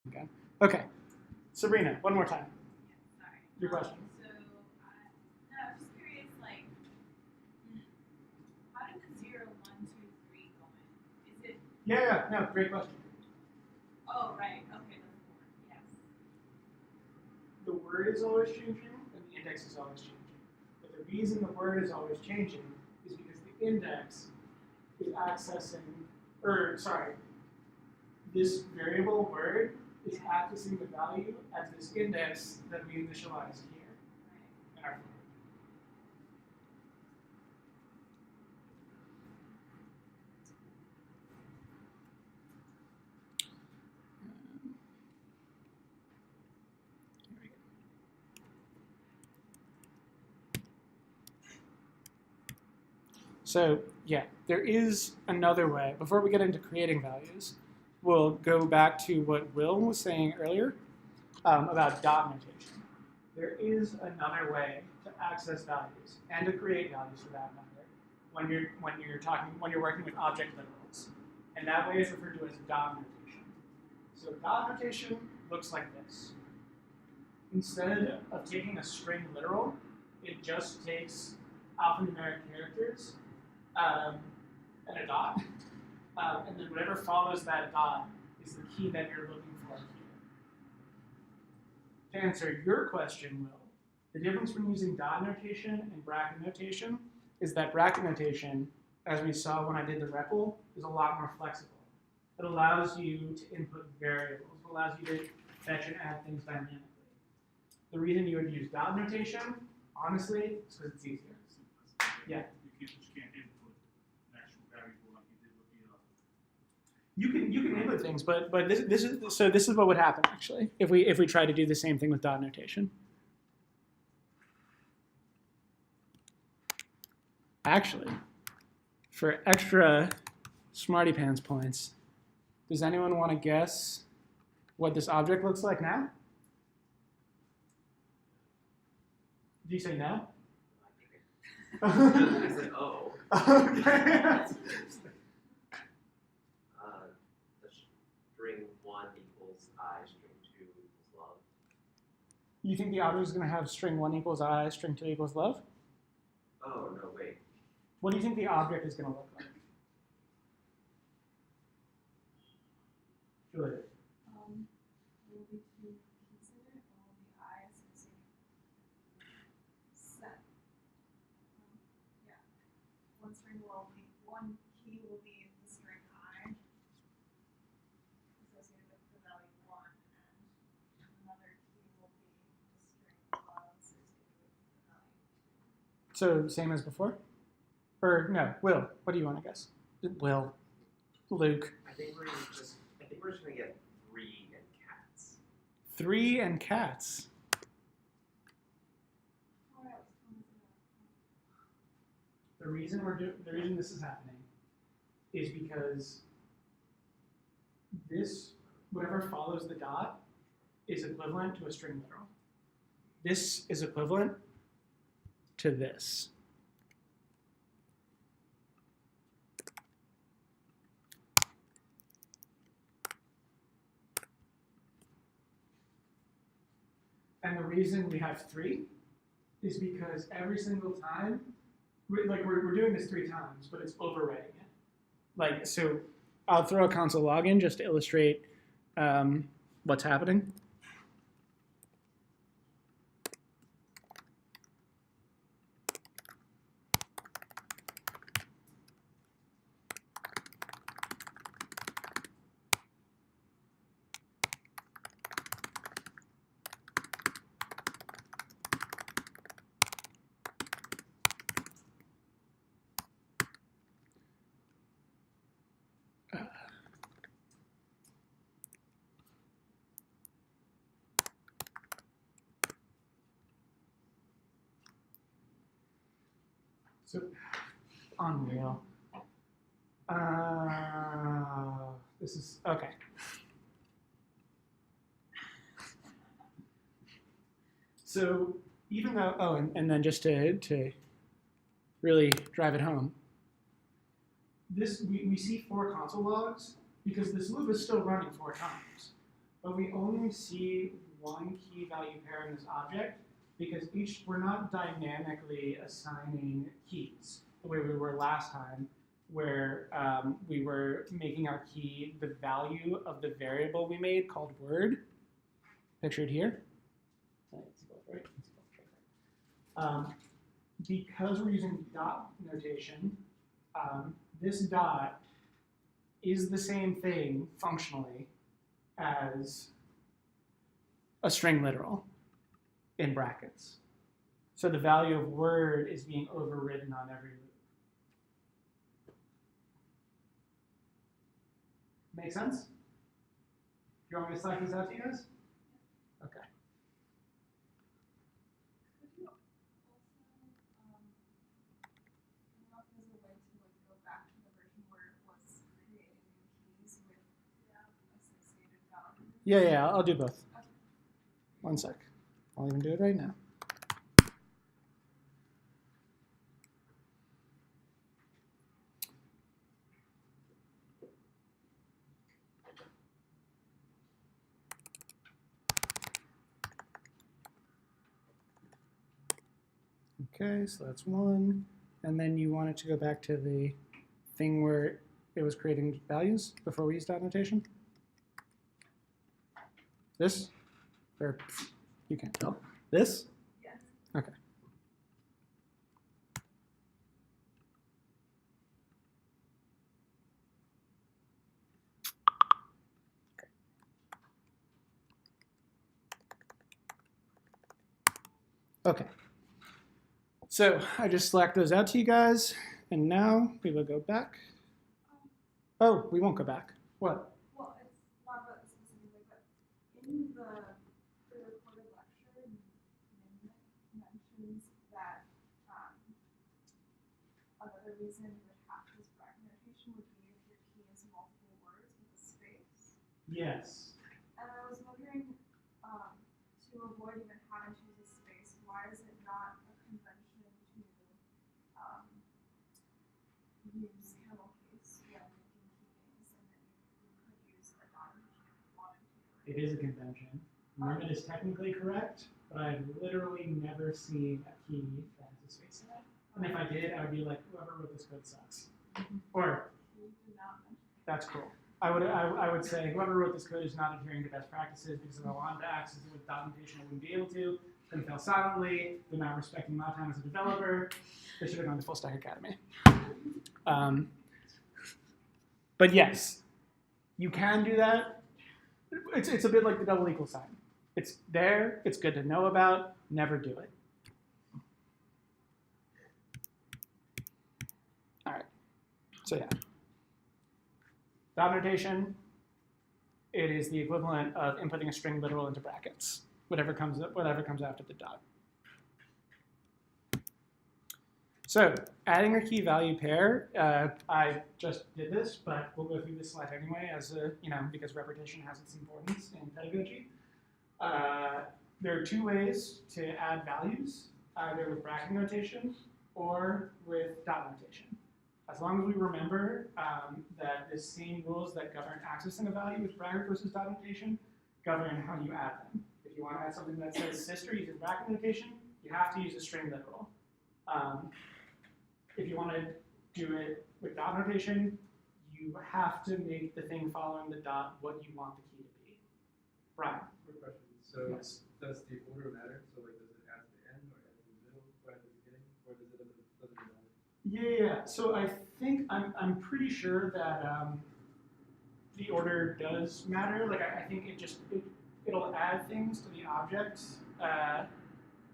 Again. Okay, Sabrina, one more time. Sorry. Your question. No, I was just curious, like, how did the 0, 1, 2, 3 go in? Is it? Yeah, no, great question. Oh, right. Okay, the 4. Yes. The word is always changing, and the index is always changing. But the reason the word is always changing is because the index is accessing, or sorry, this variable word is accessing the value at this index that we initialized here in our for. So yeah, there is another way. Before we get into creating values, we'll go back to what Will was saying earlier about dot notation. There is another way to access values and to create values for that matter when you're working with object literals, and that way is referred to as dot notation. So dot notation looks like this. Instead of taking a string literal, it just takes alphanumeric characters and a dot, and then whatever follows that dot is the key that you're looking for here. To answer your question, Will, the difference between using dot notation and bracket notation is that bracket notation, as we saw when I did the REPL, is a lot more flexible. It allows you to input variables. It allows you to fetch and add things dynamically. The reason you would use dot notation, honestly, is because it's easier. Yeah. You can't input an actual variable like you did with the You can input things, but this is what would happen actually if we try to do the same thing with dot notation. Actually, for extra smarty pants points, does anyone want to guess what this object looks like now? Did you say no? I said, oh. Okay. The string 1 equals I, string 2 equals love. You think the object is going to have string 1 equals I, string 2 equals love? Oh, no, wait. What do you think the object is going to look like? Julia. Will be 2 keys in it, or will be I associated set? Yeah. One key will be the string I associated with the value 1, and another key will be the string love associated with the value 2. So same as before? Or no, Will, what do you want to guess? Will. Luke. I think we're just gonna get 3 and cats. 3 and cats. The reason this is happening is because this, whatever follows the dot, is equivalent to a string literal. This is equivalent to this. And the reason we have 3 is because every single time, we're doing this 3 times, but it's overwriting it. Like, so I'll throw a console log in just to illustrate what's happening. So, unreal. This is, okay. So even though, oh, and then just to really drive it home, we see 4 console logs because this loop is still running 4 times. but we only see one key value pair in this object because we're not dynamically assigning keys the way we were last time, where we were making our key the value of the variable we made called word, pictured here. Because we're using dot notation, this dot is the same thing functionally as a string literal in brackets. So the value of word is being overridden on every loop. Make sense? You want me to slide these out to you guys? Okay. Could you also, I don't know if there's a way to like go back to the version where it was creating new keys with associated values? Yeah, I'll do both. Okay. One sec. I'll even do it right now. Okay, so that's one. And then you want it to go back to the thing where it was creating values before we used dot notation? This? Or you can't tell. This? Yes. Okay. Okay. So I just slacked those out to you guys, and now we will go back. Oh, we won't go back. What? Well, it's not about the specific, but in the pre-recorded lecture, Min mentions that another reason you would have this bracket notation would be if your key is multiple words with a space. Yes. And I was wondering, to avoid even having to use a space, why is it not a convention to use camel case when making key names, and then you could use a dot notation if you wanted to? It is a convention. Merman is technically correct, but I've literally never seen a key that has a space in it. And if I did, I would be like, whoever wrote this code sucks. Or, You did not mention. that's cool. I would say whoever wrote this code is not adhering to best practices because if I wanted to access it with dot notation, I wouldn't be able to. Couldn't fail silently. They're not respecting my time as a developer. They should have gone to Full Stack Academy. But yes, you can do that. It's a bit like the double equal sign. It's there. It's good to know about. Never do it. All right. So yeah. Dot notation, it is the equivalent of inputting a string literal into brackets, whatever comes after the dot. So adding a key value pair, I just did this, but we'll go through this slide anyway, as because repetition has its importance in pedagogy. There are two ways to add values, either with bracket notation or with dot notation. As long as we remember that the same rules that govern accessing a value with bracket versus dot notation govern how you add them. If you want to add something that says sister using bracket notation, you have to use a string literal. If you want to do it with dot notation, you have to make the thing following the dot what you want the key to be. Brian. Quick question. So Yes. does the order matter? So like does it add to the end or add to the middle or at the beginning? Or does it matter? Yeah. So I think I'm pretty sure that the order does matter. Like I think it'll add things to the object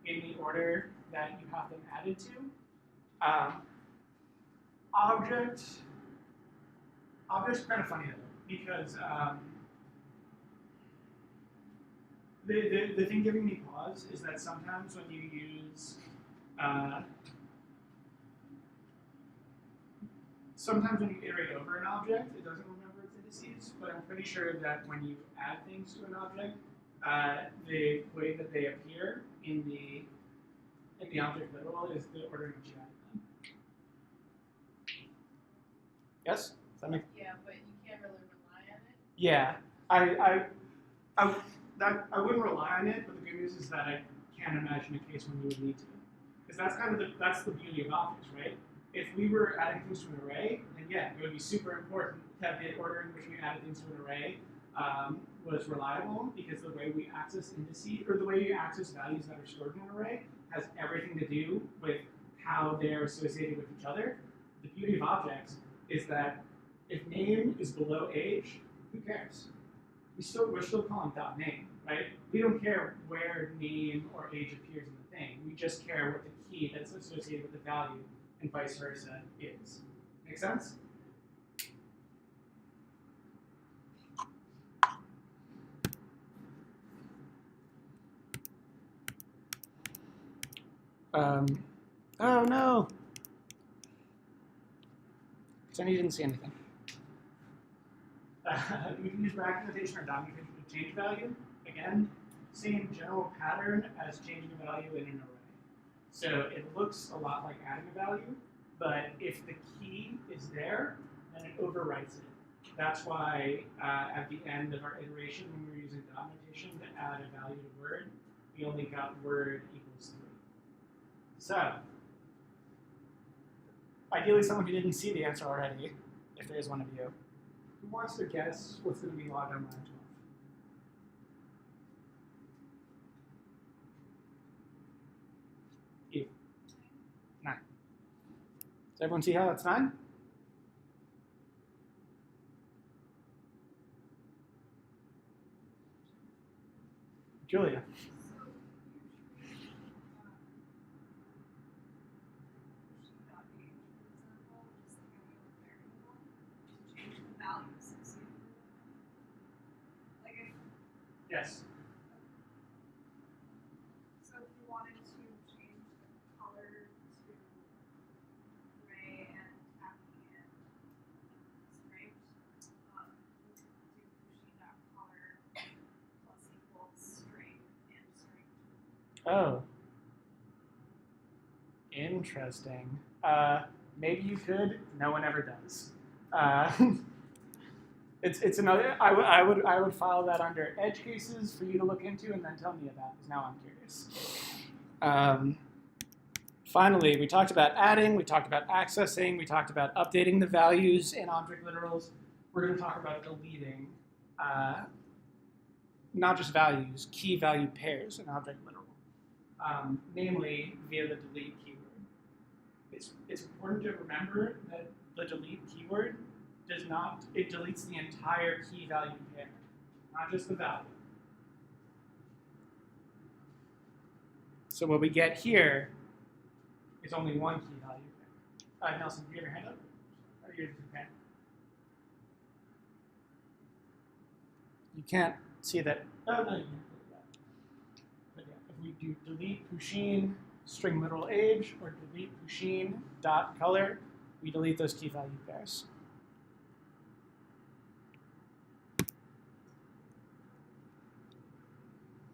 in the order that you have them added to. Objects are kind of funny though, because the thing giving me pause is that sometimes when you use sometimes when you iterate over an object, it doesn't remember its indices, but I'm pretty sure that when you add things to an object, the way that they appear in the object literal is the order in which you added them. Yes? Does that make Yeah, but you can't really rely on it. Yeah, I wouldn't rely on it, but the good news is that I can't imagine a case when you would need to. Because that's kind of that's the beauty of objects, right? If we were adding things to an array, then yeah, it would be super important that the order in which we added things to an array was reliable, because the way we access indices, or the way you access values that are stored in an array, has everything to do with how they're associated with each other. The beauty of objects is that if name is below age, who cares? We're still calling .name, right? We don't care where name or age appears in the thing. We just care what the key that's associated with the value and vice versa is. Make sense? Oh no! Sonny didn't see anything. We can use rack notation or documentation to change value. Again, same general pattern as changing a value in an array. So it looks a lot like adding a value, but if the key is there, then it overwrites it. That's why at the end of our iteration, when we were using dot notation to add a value to word, we only got word equals 3. So ideally, someone who didn't see the answer already, if there is one of you, who wants to guess what's going to be log on line 12? You. 9. Does everyone see how that's 9? Julia. Yes. So if you wanted to change the color to gray and khaki and striped, we could do Fushida.color plus equals string and string. Oh. Interesting. Maybe you could. No one ever does. It's another. I would file that under edge cases for you to look into and then tell me about, because now I'm curious. Finally, we talked about adding, we talked about accessing, we talked about updating the values in object literals. We're going to talk about deleting, not just values, key value pairs in object literal, namely via the delete keyword. It's important to remember that the delete keyword it deletes the entire key value pair, not just the value. So what we get here is only one key value pair. Nelson, do you have your hand up? Or your hand? You can't see that. Oh, no, you can't see that. But yeah, if we do delete Pusheen string literal age or delete Pusheen dot color, we delete those key value pairs.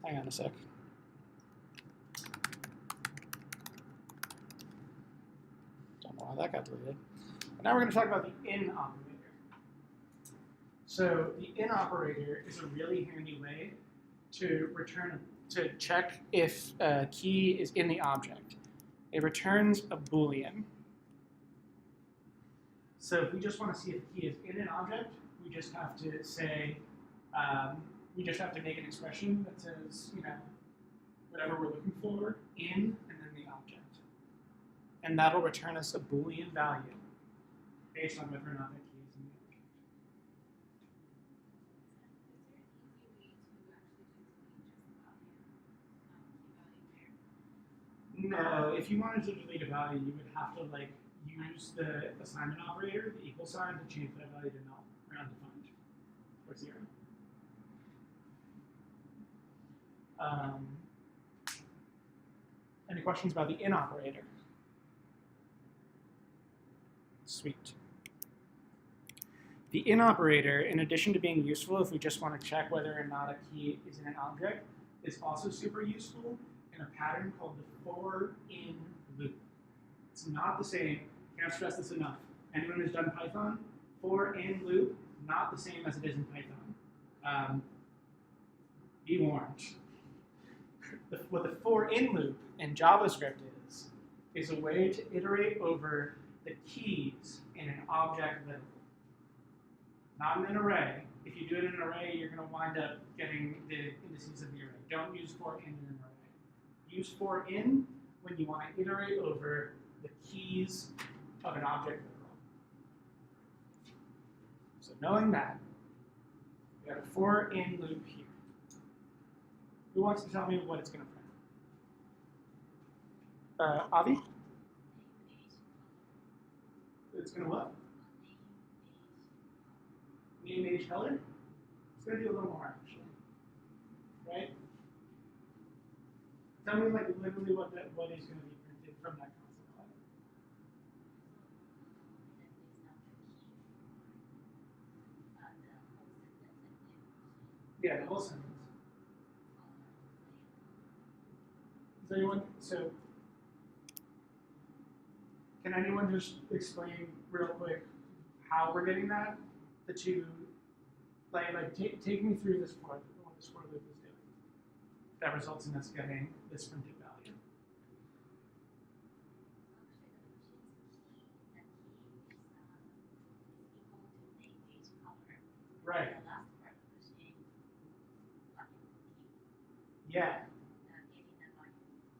Hang on a sec. Don't know why that got deleted. But now we're going to talk about the in operator. So the in operator is a really handy way to check if a key is in the object. It returns a Boolean. So if we just want to see if a key is in an object, we just have to say, we just have to make an expression that says, whatever we're looking for in, and then the object. And that'll return us a Boolean value based on whether or not that key is in the object. No, if you wanted to delete a value, you would have to use the assignment operator, the equal sign, to change that value to null or undefined or 0. Any questions about the in operator? Sweet. The in operator, in addition to being useful if we just want to check whether or not a key is in an object, is also super useful in a pattern called the for in loop. It's not the same. Can't stress this enough. Anyone who's done Python, for in loop, not the same as it is in Python. be warned. What the for in loop in JavaScript is a way to iterate over the keys in an object literal. Not in an array. If you do it in an array, you're going to wind up getting the indices of the array. Don't use for in an array. Use for in when you want to iterate over the keys of an object literal. So knowing that, we have a for in loop here. Who wants to tell me what it's going to print? Avi? It's going to what? Name, age, color? It's going to do a little more, actually. Right? Tell me, like, literally what is going to be printed from that console. Yeah, the whole sentence. Does anyone, so, can anyone just explain real quick how we're getting that? The two, take me through this for what this for loop is doing. That results in us getting this printed value. Right. Yeah.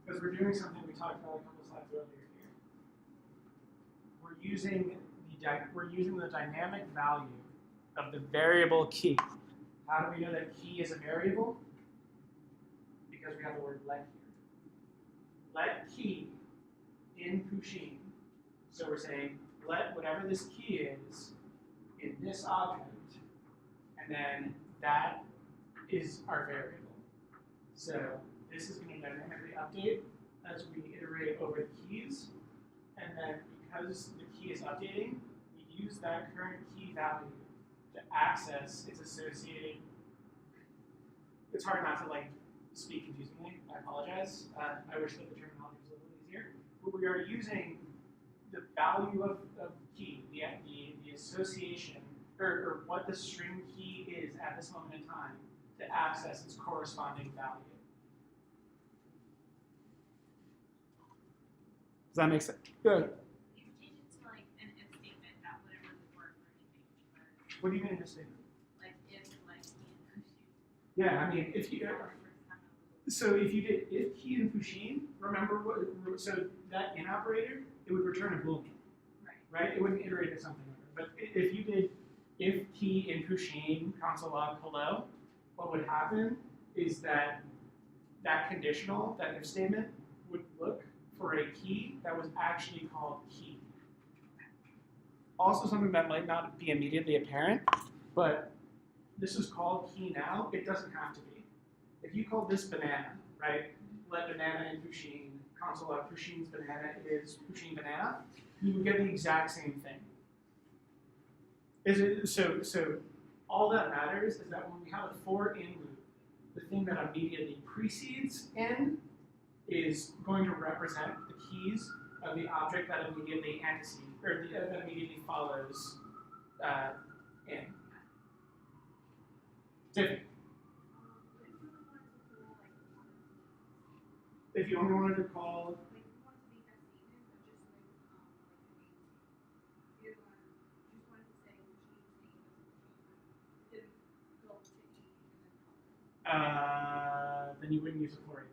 Because we're doing something we talked about a couple slides earlier here. We're using the dynamic value of the variable key. How do we know that key is a variable? Because we have the word let here. Let key in Pusheen. So we're saying let whatever this key is in this object, and then that is our variable. So this is going to dynamically update as we iterate over the keys, and then because the key is updating, we use that current key value to access its associated. It's hard not to speak confusingly. I apologize. I wish that the terminology was a little easier. But we are using the value of key, the association, or what the string key is at this moment in time, to access its corresponding value. Does that make sense? Good. If you change it to an if statement, that wouldn't really work or anything. What do you mean if statement? Like if key and Pusheen. Yeah, I mean if you. So if you did if key and Pusheen, remember what? So that in operator, it would return a boolean. Right. It wouldn't iterate to something over. But if you did if key in Pusheen console log hello, what would happen is that conditional, that if statement, would look for a key that was actually called key. Also something that might not be immediately apparent, but this is called key now. It doesn't have to be. If you call this banana, right? Let banana in Pusheen, console log Pusheen's banana is Pusheen banana, you would get the exact same thing. So all that matters is that when we have a for in loop, the thing that immediately precedes in is going to represent the keys of the object that immediately antecedes, or that immediately follows in. Tiffany. If you only wanted to call. Then you wouldn't use it for it.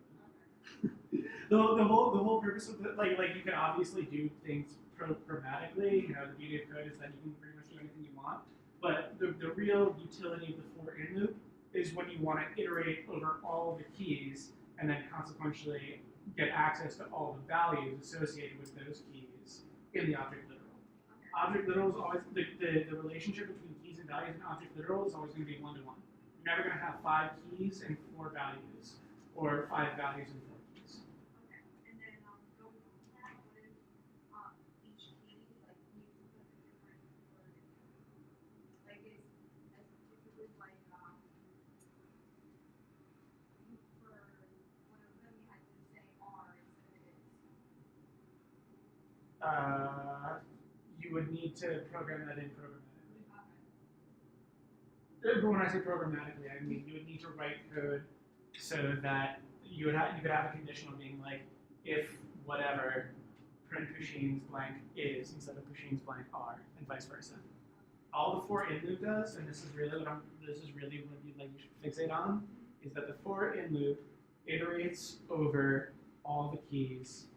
the whole purpose of it, like you can obviously do things programmatically. You know, the beauty of code is that you can pretty much do anything you want. But the real utility of the for in loop is when you want to iterate over all of the keys and then consequentially get access to all the values associated with those keys in the object literal. Object literal is always the relationship between keys and values in object literal is always going to be 1-to-1. You're never going to have 5 keys and 4 values, or 5 values and 4 keys. Okay, and then going from that, what if each key needs to put a different word in it? Like if it was for one of them you had to say R instead of is. You would need to program that in programmatically. Okay. But when I say programmatically, I mean you would need to write code so that you could have a conditional being like if whatever print Pusheen's blank is instead of Pusheen's blank are, and vice versa. All the for in loop does, and this is really what you should fixate on, is that the for in loop iterates over all the keys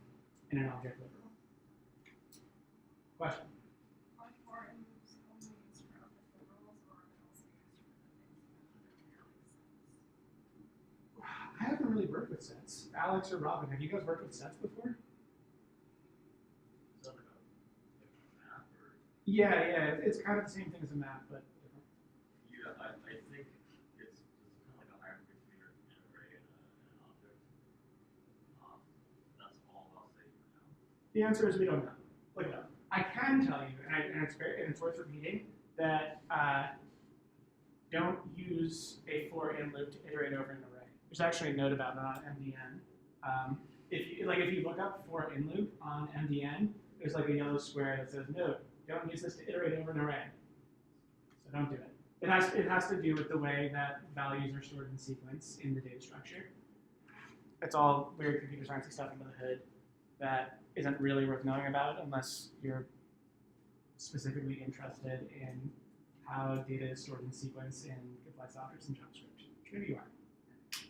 in an object literal. Question? Are for in loops only used for object literals, or are they also used for the things that are like sets? I haven't really worked with sets. Alex or Robin, have you guys worked with sets before? Something like math or. Yeah, it's kind of the same thing as a map, but different. Yeah, I think it's kind of like a hybrid between an array and an object. That's all I'll say for now. The answer is we don't know. Look it up. I can tell you, and it's worth repeating, that don't use a for in loop to iterate over an array. There's actually a note about it on MDN. If you look up for in loop on MDN, there's like a yellow square that says note. Don't use this to iterate over an array. So don't do it. It has to do with the way that values are stored in sequence in the data structure. It's all weird computer science stuff under the hood that isn't really worth knowing about unless you're specifically interested in how data is stored in sequence in complex objects in JavaScript. Maybe you are.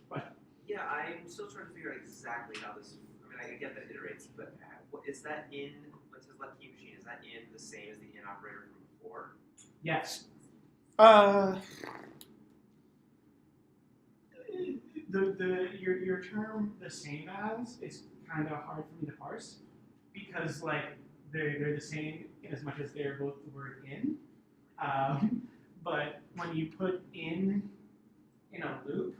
Question? Yeah, I'm still trying to figure out exactly how this. I mean, I get that it iterates, but what is that in? What says left key machine? Is that in the same as the in operator from before? Yes. Your term the same as is kind of hard for me to parse because like they're the same in as much as they're both the word in. But when you put in a loop,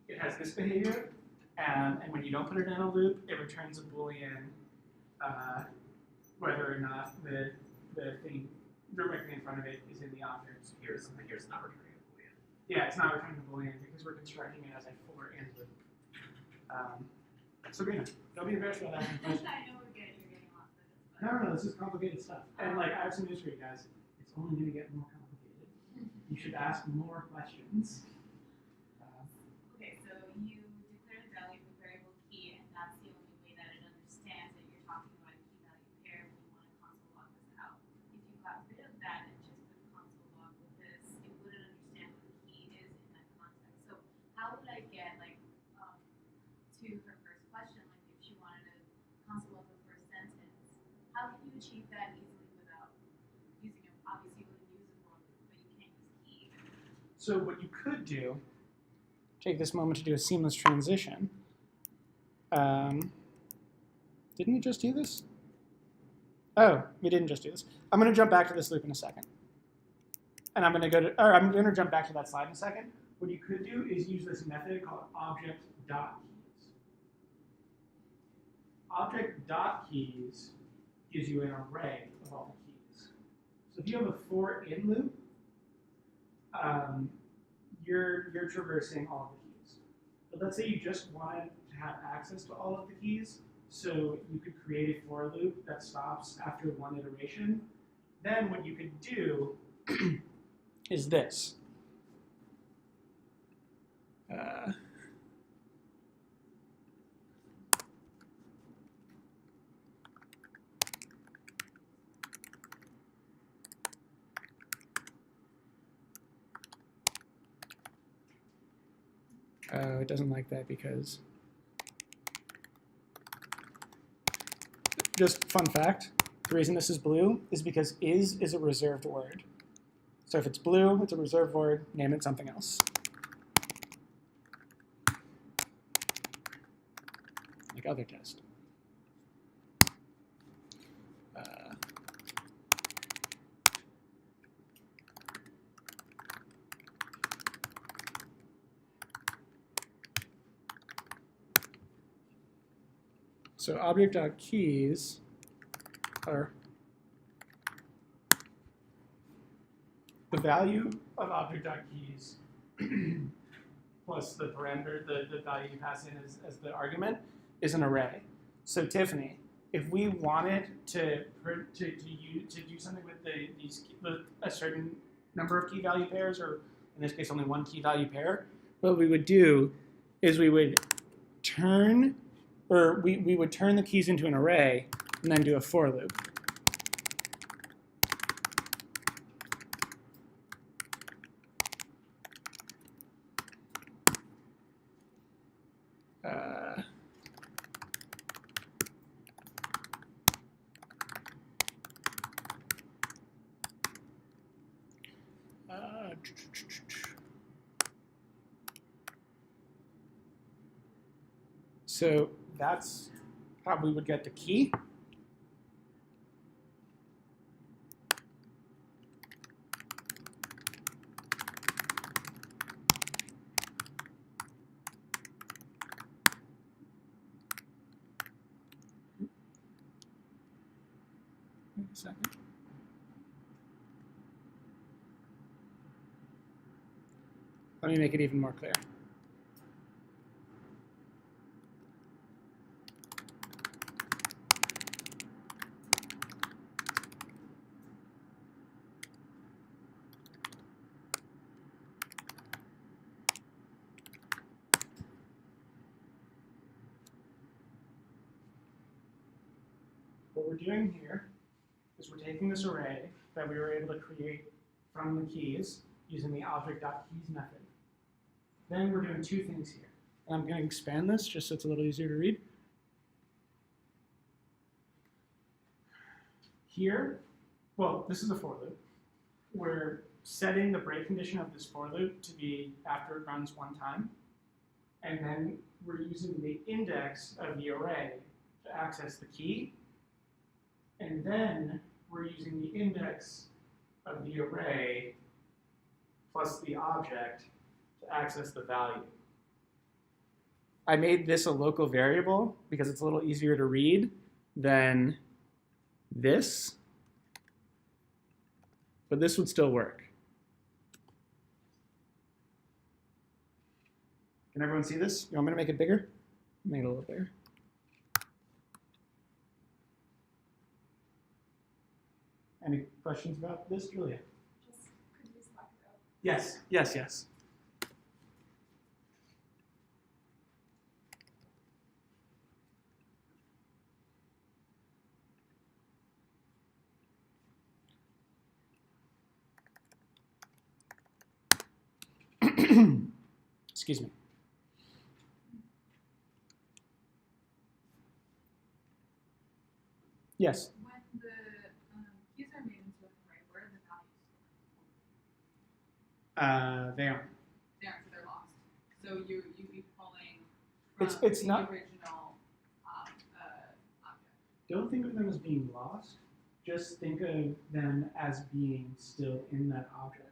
it has this behavior, and when you don't put it in a loop, it returns a Boolean whether or not the thing directly in front of it is in the object. Here's not returning a boolean. Yeah, it's not returning a Boolean because we're constructing it as a for in loop. Sabrina, don't be embarrassed about asking questions. I know you're getting lost in this. No, this is complicated stuff. And like, I have some news for you guys. It's only going to get more complicated. You should ask more questions. Okay, so you declare the value of a variable key, and that's the only way that it understands that you're talking about a key value pair when you want to console log this out. If you got rid of that and just put console log with this, it wouldn't understand what the key is in that context. So how would I get to her first question, like if she wanted to console log the first sentence, how can you achieve that easily without using it? Obviously, you wouldn't use it wrong, but you can't use key. So what you could do, take this moment to do a seamless transition. Didn't we just do this? Oh, we didn't just do this. I'm going to jump back to this loop in a second. And I'm going to jump back to that slide in a second. What you could do is use this method called object.keys. Object.keys gives you an array of all the keys. So if you have a for in loop, you're traversing all the keys. But let's say you just wanted to have access to all of the keys, so you could create a for loop that stops after one iteration. Then what you could do is this. It doesn't like that because, just fun fact, the reason this is blue is because is a reserved word. So if it's blue, it's a reserved word, name it something else. Like other test. So object.keys are the value of object.keys plus the parameter, the value you pass in as the argument, is an array. So Tiffany, if we wanted to do something with a certain number of key value pairs, or in this case only one key value pair, what we would do is we would turn, or we would turn the keys into an array and then do a for loop. So that's how we would get the key. Wait a second. Let me make it even more clear. What we're doing here is we're taking this array that we were able to create from the keys using the object.keys method. Then we're doing two things here. And I'm going to expand this just so it's a little easier to read. Here, well, this is a for loop. We're setting the break condition of this for loop to be after it runs one time. And then we're using the index of the array to access the key. And then we're using the index of the array plus the object to access the value. I made this a local variable because it's a little easier to read than this, but this would still work. Can everyone see this? You want me to make it bigger? Make it a little bigger. Any questions about this, Julia? Just could you select it out? Yes, yes, yes. Excuse me. Yes. When the keys are made into an array, where are the values stored? They aren't. They aren't, so they're lost. So you'd be pulling It's from the not. original object. Don't think of them as being lost. Just think of them as being still in that object,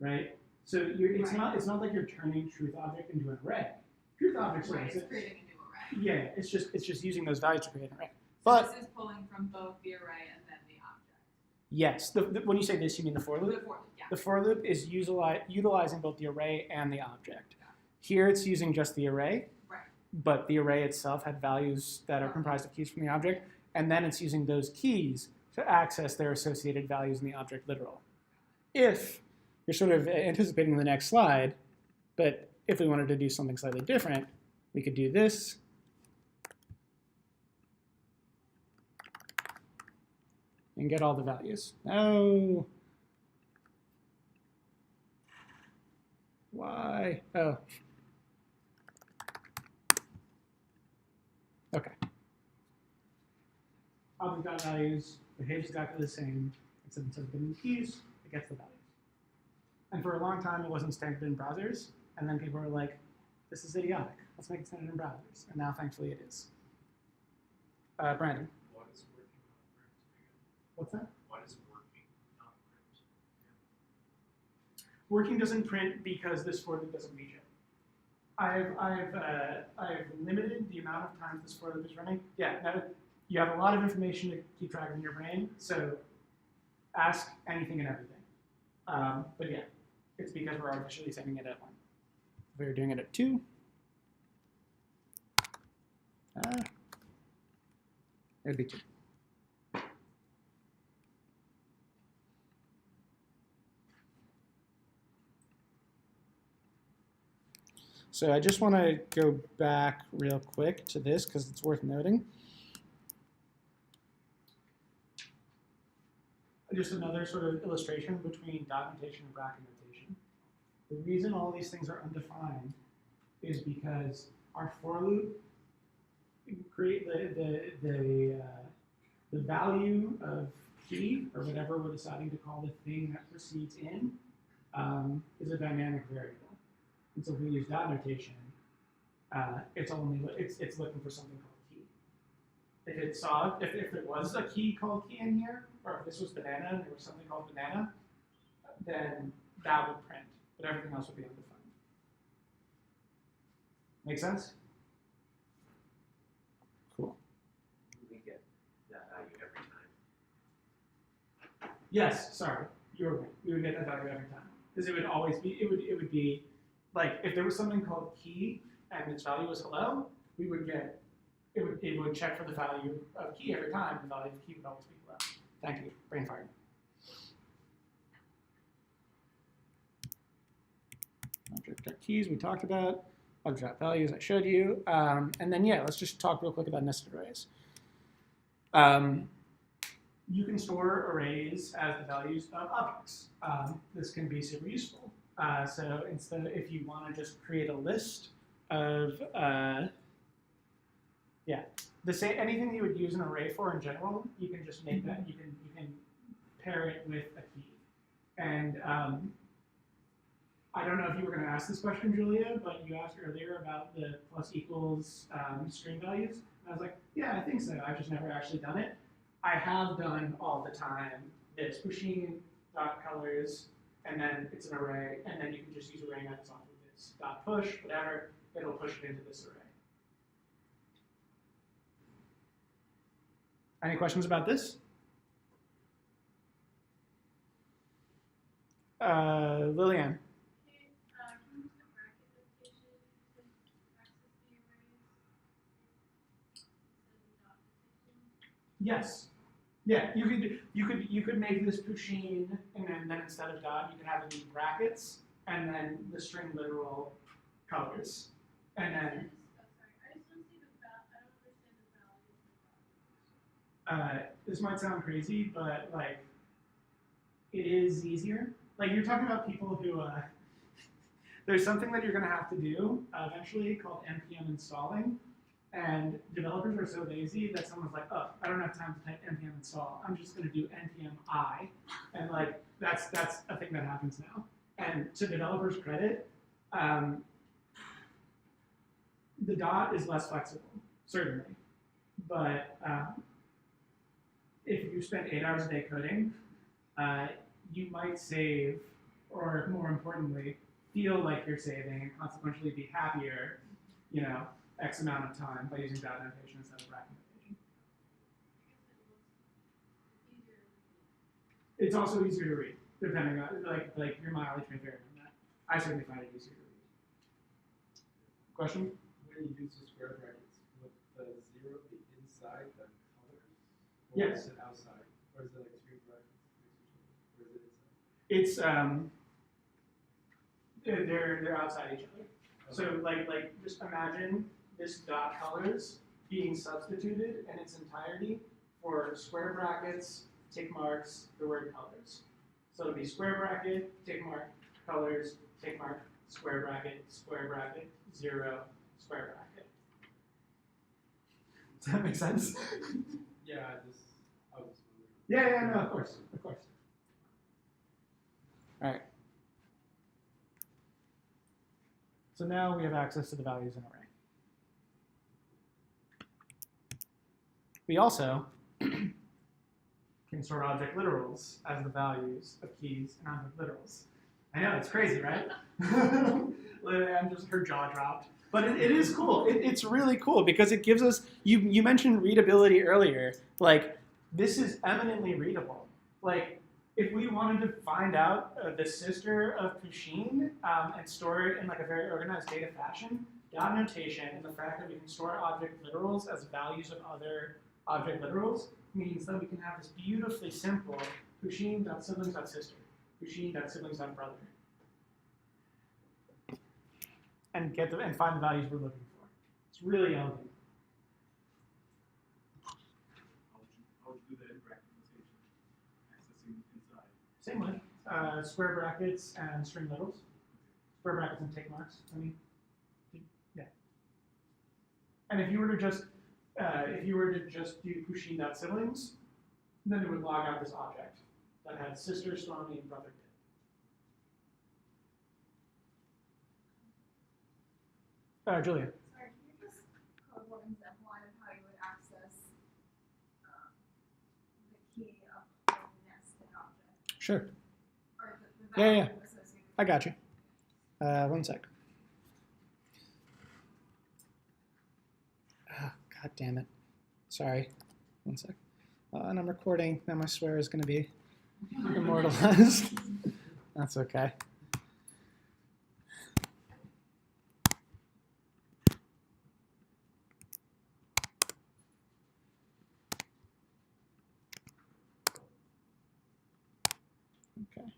right? So it's Right. not. It's not like you're turning truth object into an array. Truth object still Right, it's exists. creating a new array. Yeah, it's just using those values to create an array. So But this is pulling from both the array and then the object. yes, when you say this, you mean the for loop. The for loop, yeah. The for loop is utilizing both the array and the object. Here it's using just the array, Right. but the array itself had values that are comprised of keys from the object, and then it's using those keys to access their associated values in the object literal. If you're sort of anticipating the next slide, but if we wanted to do something slightly different, we could do this. And get all the values. Oh. Why? Oh. Okay. Object.values behaves exactly the same, except instead of getting keys, it gets the values. And for a long time, it wasn't standard in browsers. And then people were like, this is idiotic. Let's make it standard in browsers. And now, thankfully, it is. Brandon. What is working on print again? What's that? What is working on print? Working doesn't print because this for loop doesn't reach it. I've limited the amount of times this for loop is running. Yeah, now you have a lot of information to keep track of in your brain, so ask anything and everything. But yeah, it's because we're artificially setting it at 1. If we were doing it at 2, it'd be 2. So I just want to go back real quick to this because it's worth noting. Just another sort of illustration between dot notation and bracket notation. The reason all these things are undefined is because our for loop create the value of key, or whatever we're deciding to call the thing that proceeds in, is a dynamic variable. And so if we use dot notation, it's looking for something called key. If it was a key called key in here, or if this was banana and there was something called banana, then that would print, but everything else would be undefined. Make sense? Cool. We get that value every time. Yes, sorry, you were right. We would get that value every time. Because it would always be, it would be, like, if there was something called key and its value was hello, we would get, it would check for the value of key every time. The value of key would always be hello. Thank you, brain fire. Object.keys we talked about. Object.values I showed you. And then, yeah, let's just talk real quick about nested arrays. You can store arrays as the values of objects. This can be super useful. So instead, if you want to just create a list of, anything you would use an array for in general, you can just make that. You can pair it with a key. And I don't know if you were going to ask this question, Julia, but you asked earlier about the plus equals string values. And I was like, yeah, I think so. I've just never actually done it. I have done all the time this pushing dot colors, and then it's an array, and then you can just use array methods off of this dot push, whatever, it'll push it into this array. Any questions about this? Lillian. Can you use the bracket notation to access the arrays instead of the dot notation? Yes. Yeah, you could make this pusheen, and then instead of dot, you can have it in brackets, and then the string literal colors, and then. I just don't see the I don't understand the value of the dot notation. This might sound crazy, but like, it is easier. Like you're talking about people who, there's something that you're gonna have to do eventually called npm installing, and developers are so lazy that someone's like, oh, I don't have time to type npm install. I'm just gonna do npm I, and like that's a thing that happens now. And to developers' credit, the dot is less flexible, certainly, but if you spend 8 hours a day coding, you might save, or more importantly, feel like you're saving and consequently be happier, X amount of time by using dot notation instead of bracket notation. It's also easier to read, depending on, like your mileage may vary on that. I certainly find it easier to read. Question? When you use the square brackets, would the zero be inside the colors? Or Yes. is it outside? Or is it like two brackets next to each other? Or is it inside? It's, they're outside each other. So like just imagine this dot colors being substituted in its entirety for square brackets, tick marks, the word colors. So it'll be square bracket, tick mark, colors, tick mark, square bracket, 0, square bracket. Does that make sense? Yeah, I was wondering. Yeah, no, of course. All right. So now we have access to the values in array. We also can store object literals as the values of keys and object literals. I know, it's crazy, right? I'm just, her jaw dropped. But it is cool. It's really cool because it gives us, you mentioned readability earlier. Like, this is eminently readable. Like, if we wanted to find out the sister of Pusheen and store it in like a very organized data fashion, dot notation and the fact that we can store object literals as values of other object literals means that we can have this beautifully simple Pusheen.siblings.sister, Pusheen.siblings.brother. and and find the values we're looking for. It's really elegant. How would you do that in bracket notation? Accessing inside. Same way. Square brackets and string levels. Square brackets and tick marks. I mean, yeah. And if you were to just do Pusheen.siblings, then it would log out this object that had sister, Stormy, and brother. Julia. Sorry, can you just code one example line of how you would access the key of a nested object? Sure. Or the Yeah, value yeah. associated I got you. 1 sec. Oh, God damn it. Sorry. 1 sec. And I'm recording. Now my swear is going to be immortalized. That's okay. Okay.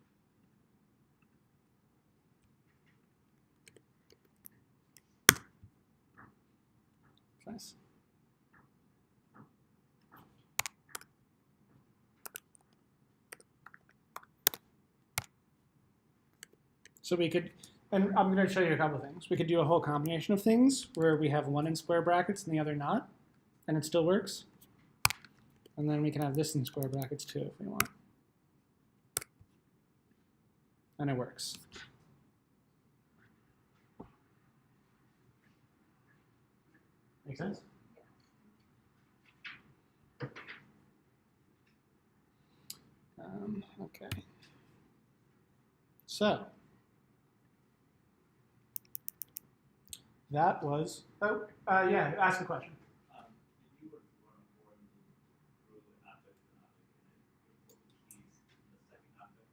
Nice. So we could, and I'm going to show you a couple of things. We could do a whole combination of things where we have one in square brackets and the other not, and it still works. And then we can have this in square brackets too if we want. And it works. Make sense? Okay. So that was, yeah, ask a question. If you were to run a for loop through an object and put the keys in the second object?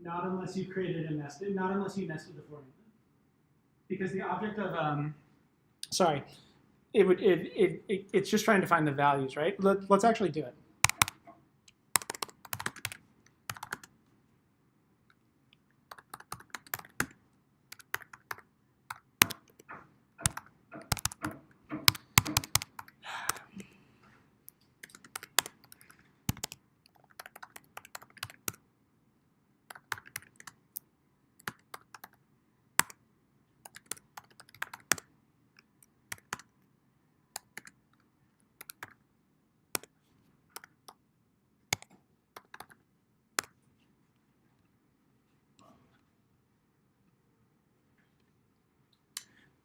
Not unless you created a nested, not unless you nested the formula. Because the object of, sorry, it's just trying to find the values, right? Let's actually do it.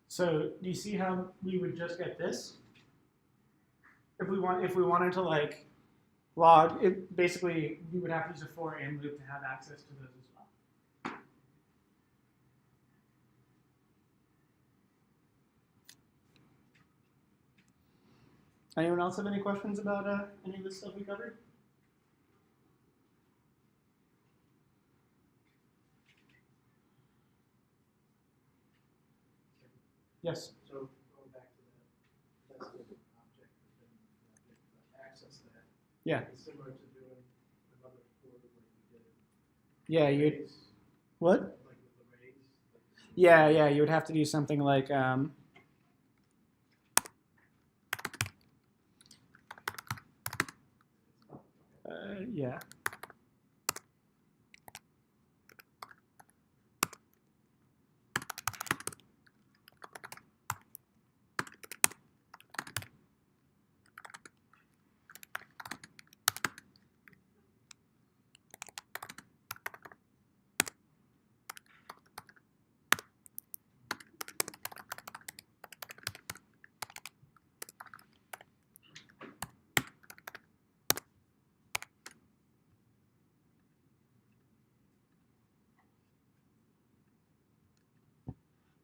So do you see how we would just get this? If we wanted to like log it, basically we would have to use a for and loop to have access to those as well. Anyone else have any questions about any of this stuff we covered? Yes. So going back to that nested object, and then the object access that. Yeah. It's similar to doing another for like we did. Yeah. You. Arrays, What? like with arrays. Like, Yeah. Yeah. You would have to do something like. Yeah.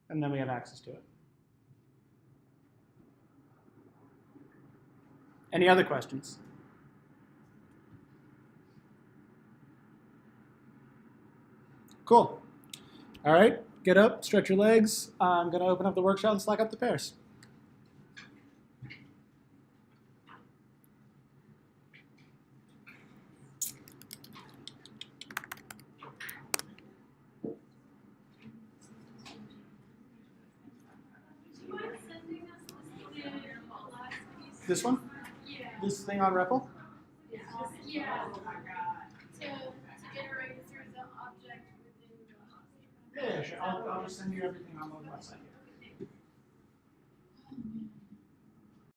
And then we have access to it. Any other questions? Cool. All right, get up, stretch your legs. I'm going to open up the workshop and slack up the pairs. This one? Yeah. This thing on REPL? Yeah. To iterate through the object within the Yeah, sure. I'll just send you everything on the website.